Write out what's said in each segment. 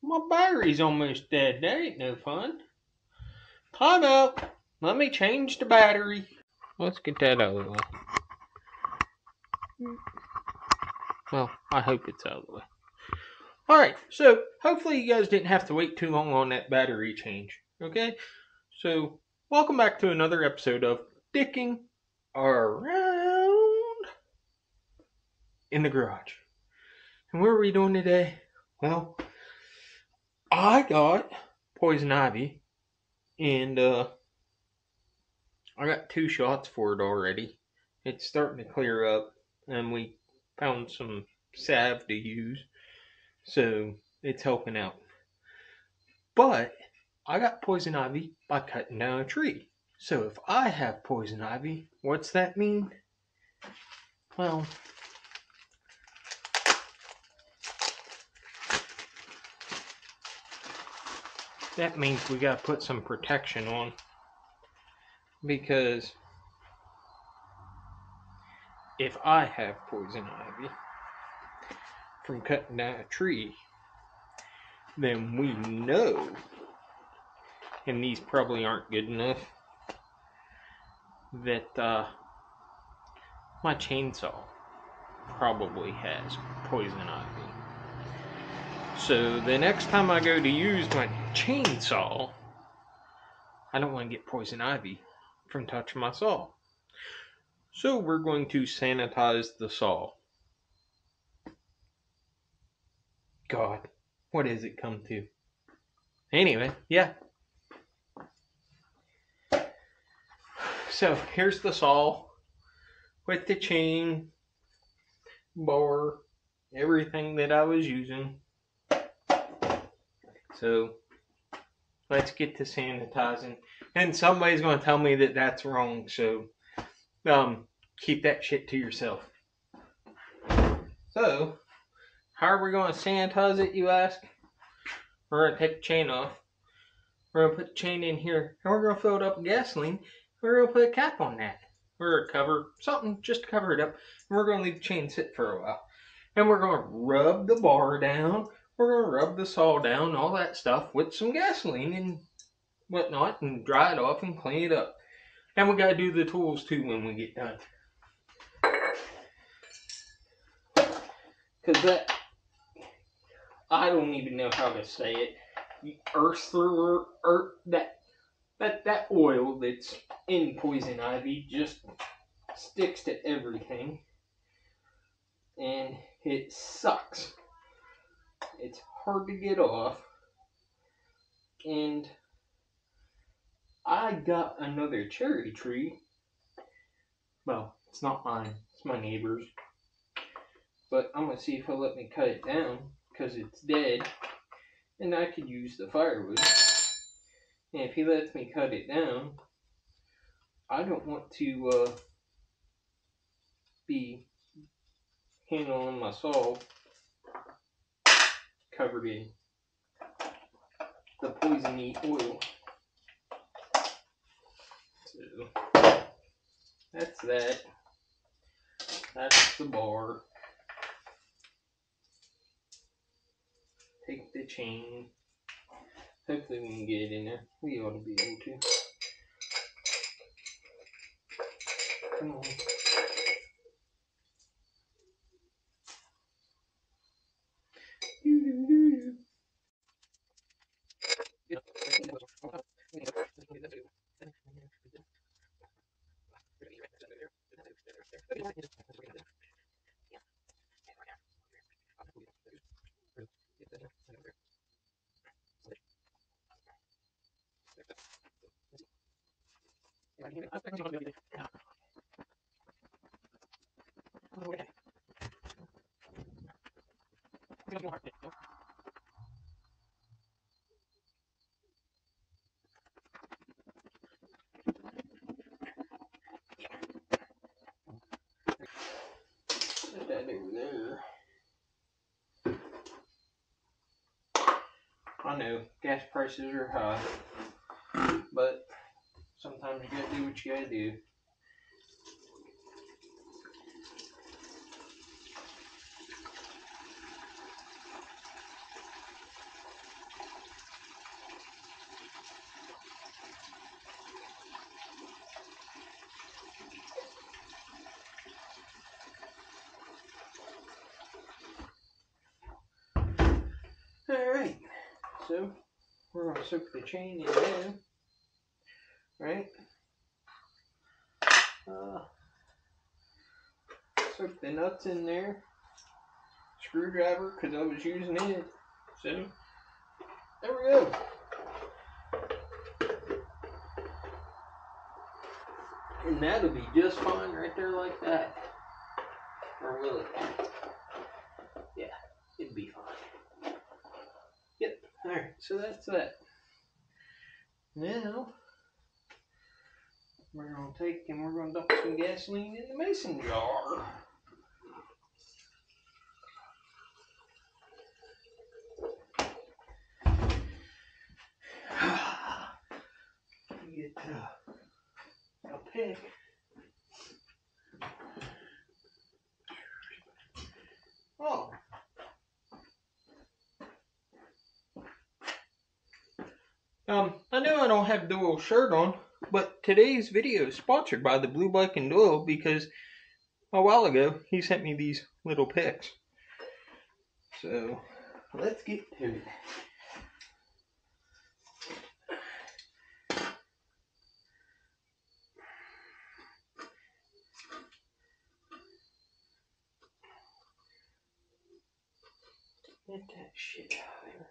My battery's almost dead. That ain't no fun. Time out. Let me change the battery. Let's get that out of the way. Well, I hope it's out of the way. Alright, so hopefully you guys didn't have to wait too long on that battery change. Okay? So, welcome back to another episode of Dicking Around in the Garage. And what are we doing today? Well, I got poison ivy, and I got 2 shots for it already. It's starting to clear up, and we found some salve to use, so it's helping out. But I got poison ivy by cutting down a tree. So if I have poison ivy, what's that mean? Well, that means we gotta put some protection on, because if I have poison ivy from cutting down a tree, then we know, and these probably aren't good enough, that my chainsaw probably has poison ivy. So the next time I go to use my chainsaw, I don't want to get poison ivy from touching my saw. So we're going to sanitize the saw. God, what has it come to? Anyway, yeah. So here's the saw with the chain, bar, everything that I was using. So let's get to sanitizing. And somebody's going to tell me that that's wrong, so keep that shit to yourself. So, how are we going to sanitize it, you ask? We're going to take the chain off. We're going to put the chain in here, and we're going to fill it up with gasoline. We're going to put a cap on that. We're going to cover something just to cover it up, and we're going to leave the chain sit for a while. And we're going to rub the bar down. We're going to rub the saw down, all that stuff, with some gasoline and whatnot, and dry it off and clean it up. And we got to do the tools too when we get done. Because that, I don't even know how to say it. That oil that's in poison ivy just sticks to everything. And it sucks. It's hard to get off. And I got another cherry tree. Well, it's not mine. It's my neighbor's. But I'm going to see if he'll let me cut it down, because it's dead. And I could use the firewood. And if he lets me cut it down, I don't want to be handling my saw covered in the poisony oil. So, that's that. That's the bar. Take the chain. Hopefully we can get it in there. We ought to be able to. Come on. Put that over there. I know, gas prices are high, but sometimes you gotta do what you gotta do. So we're going to soak the chain in there, right? Soak the nuts in there. Screwdriver, because I was using it. So there we go. And that'll be just fine right there like that. Or will it? Yeah, it'd be fine. Yep. Alright, so that's that. Now, we're going to take and we're going to dump some gasoline in the mason jar. Get a pick. Oh. I know I don't have Doyle's shirt on, but today's video is sponsored by the Blue Bike and Doyle because a while ago he sent me these little picks. So let's get to it. Get that shit out of here.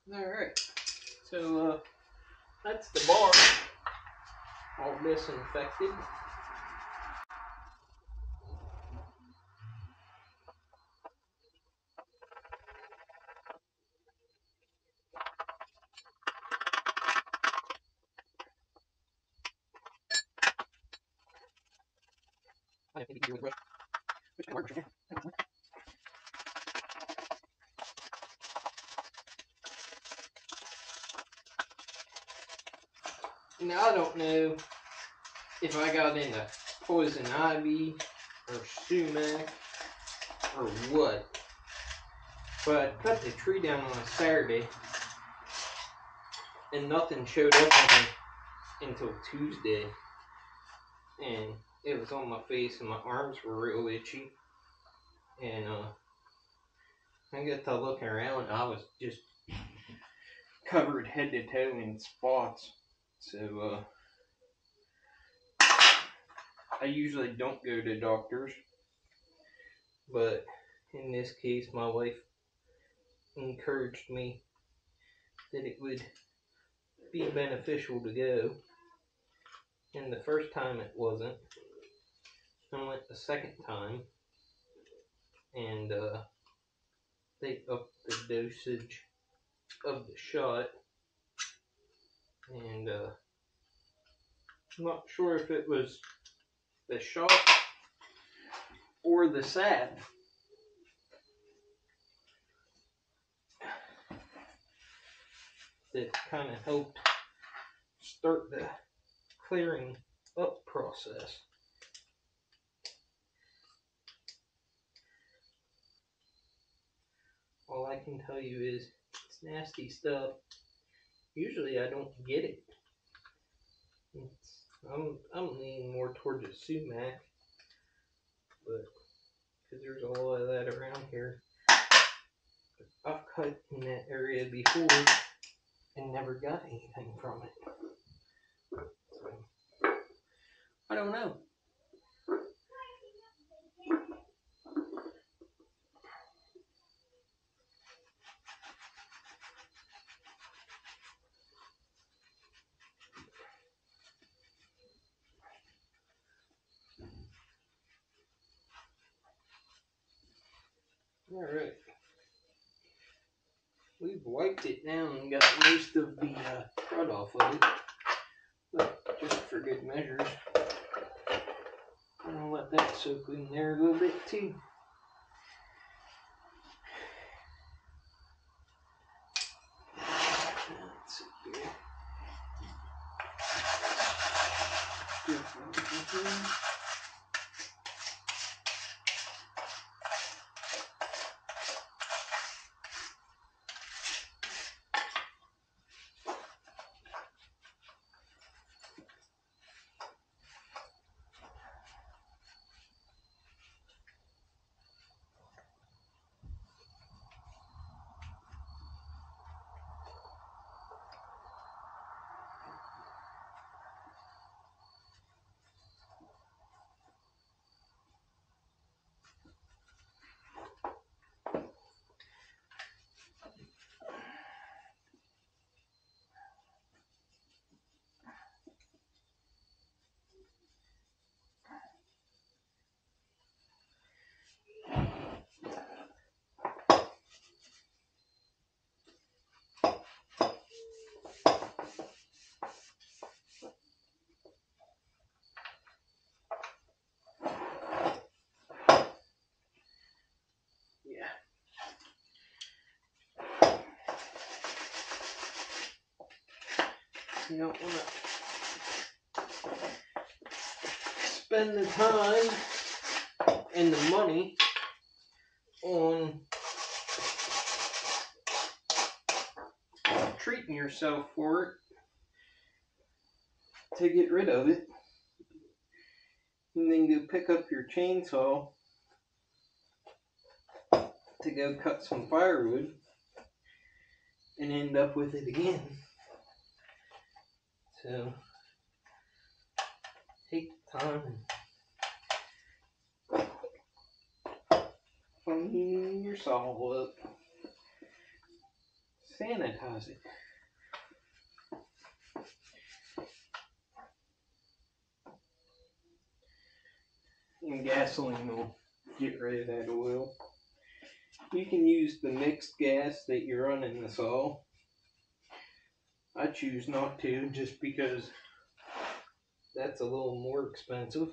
Alright, so that's the bar all disinfected. I think you can do with the brush. Which kind of works, yeah. Now I don't know if I got into poison ivy or sumac or what, but I cut the tree down on a Saturday and nothing showed up on me until Tuesday, and it was on my face and my arms were real itchy, and I got to looking around and I was just covered head to toe in spots. So I usually don't go to doctors, but in this case my wife encouraged me that it would be beneficial to go, and the first time it wasn't. I went the second time, and they upped the dosage of the shot, and I'm not sure if it was the shot or the salve that kind of helped start the clearing up process. All I can tell you is it's nasty stuff. Usually I don't get it. I'm leaning more towards a sumac, but because there's a lot of that around here. I've cut in that area before and never got anything from it. So, I don't know. All right. We've wiped it down and got most of the crud off of it, but just for good measures, I'll let that soak in there a little bit too. Let's see here. You don't want to spend the time and the money on treating yourself for it to get rid of it, and then go pick up your chainsaw to go cut some firewood and end up with it again. So take the time and clean your saw up, sanitize it. And gasoline will get rid of that oil. You can use the mixed gas that you run in the saw. I choose not to, just because that's a little more expensive.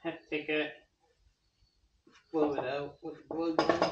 have to take it, blow it out with the blow gun.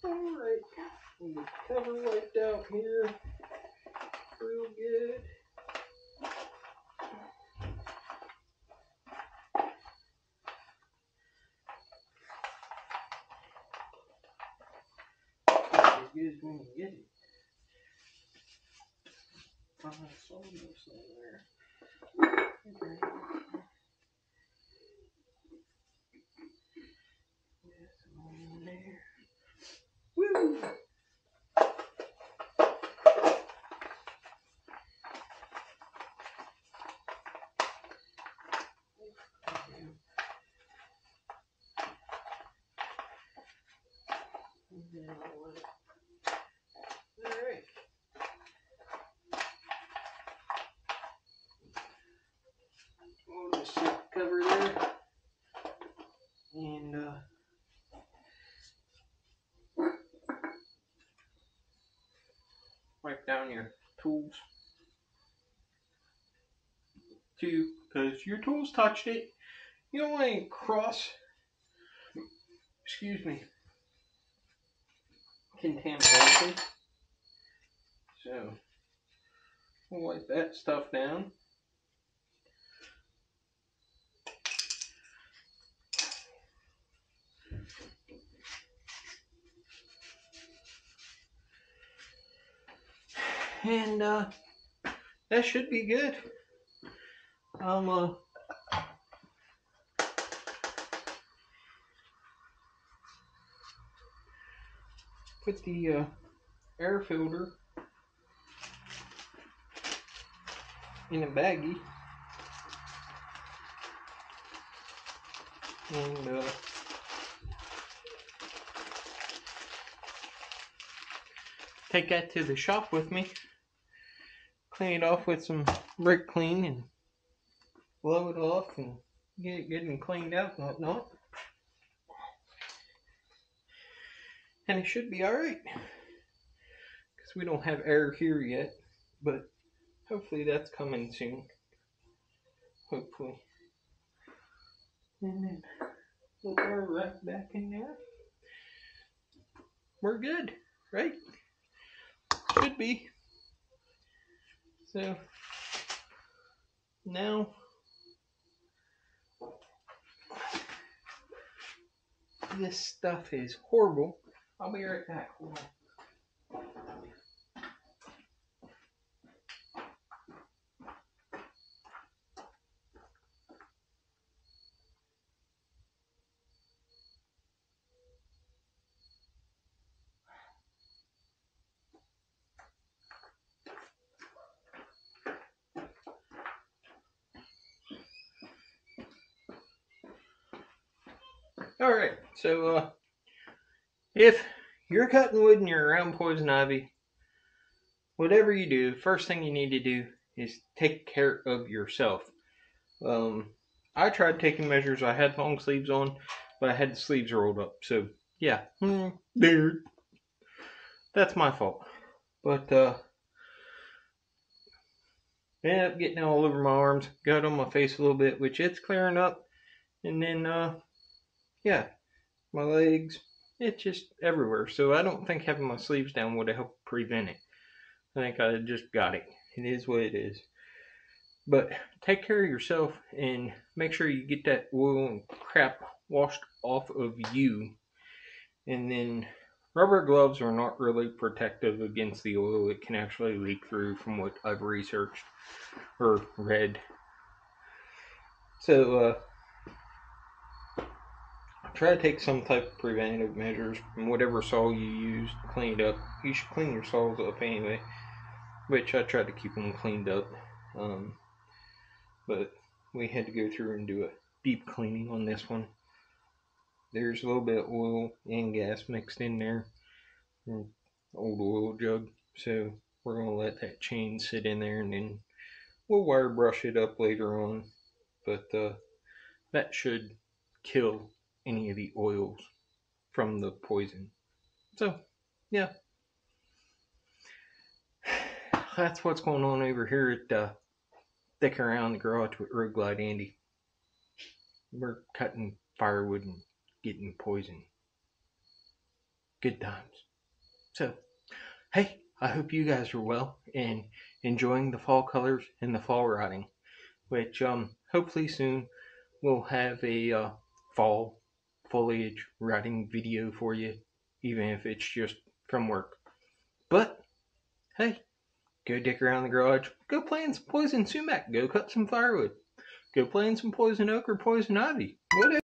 Alright, we get the cover wiped out here real good. As good as we can get it. It's almost there. Okay. Yes, on there. Woo! Alright. We'll just set the cover there. And wipe down your tools too, because your tools touched it. You don't want any contamination. So we'll wipe that stuff down. And that should be good. Put the air filter in a baggie and take that to the shop with me. Clean it off with some brake clean and blow it off and get it good and cleaned out and whatnot. And it should be alright. Because we don't have air here yet. But hopefully that's coming soon. Hopefully. And then we'll put our rack back in there. We're good, right? Should be. So now this stuff is horrible. I'll be right back. Hold on. Alright, so if you're cutting wood and you're around poison ivy, whatever you do, first thing you need to do is take care of yourself. I tried taking measures. I had long sleeves on, but I had the sleeves rolled up. So yeah, there. That's my fault. But ended up getting all over my arms, got on my face a little bit, which it's clearing up, and then yeah, my legs, it's just everywhere. So I don't think having my sleeves down would have helped prevent it. I think I just got it. It is what it is. But take care of yourself and make sure you get that oil and crap washed off of you. And then rubber gloves are not really protective against the oil. It can actually leak through from what I've researched or read. So try to take some type of preventative measures. And whatever saw you use, clean it up. You should clean your saws up anyway, which I tried to keep them cleaned up. But we had to go through and do a deep cleaning on this one. There's a little bit of oil and gas mixed in there. Old oil jug. So we're going to let that chain sit in there and then we'll wire brush it up later on. But that should kill any of the oils from the poison. So, yeah. That's what's going on over here at Thick Around the Garage with Road Glide Andy. We're cutting firewood and getting poison. Good times. So, hey, I hope you guys are well and enjoying the fall colors and the fall rotting, which hopefully soon we'll have a fall foliage rotting video for you, even if it's just from work. But, hey, go dick around the garage, go play in some poison sumac, go cut some firewood, go play in some poison oak or poison ivy, whatever.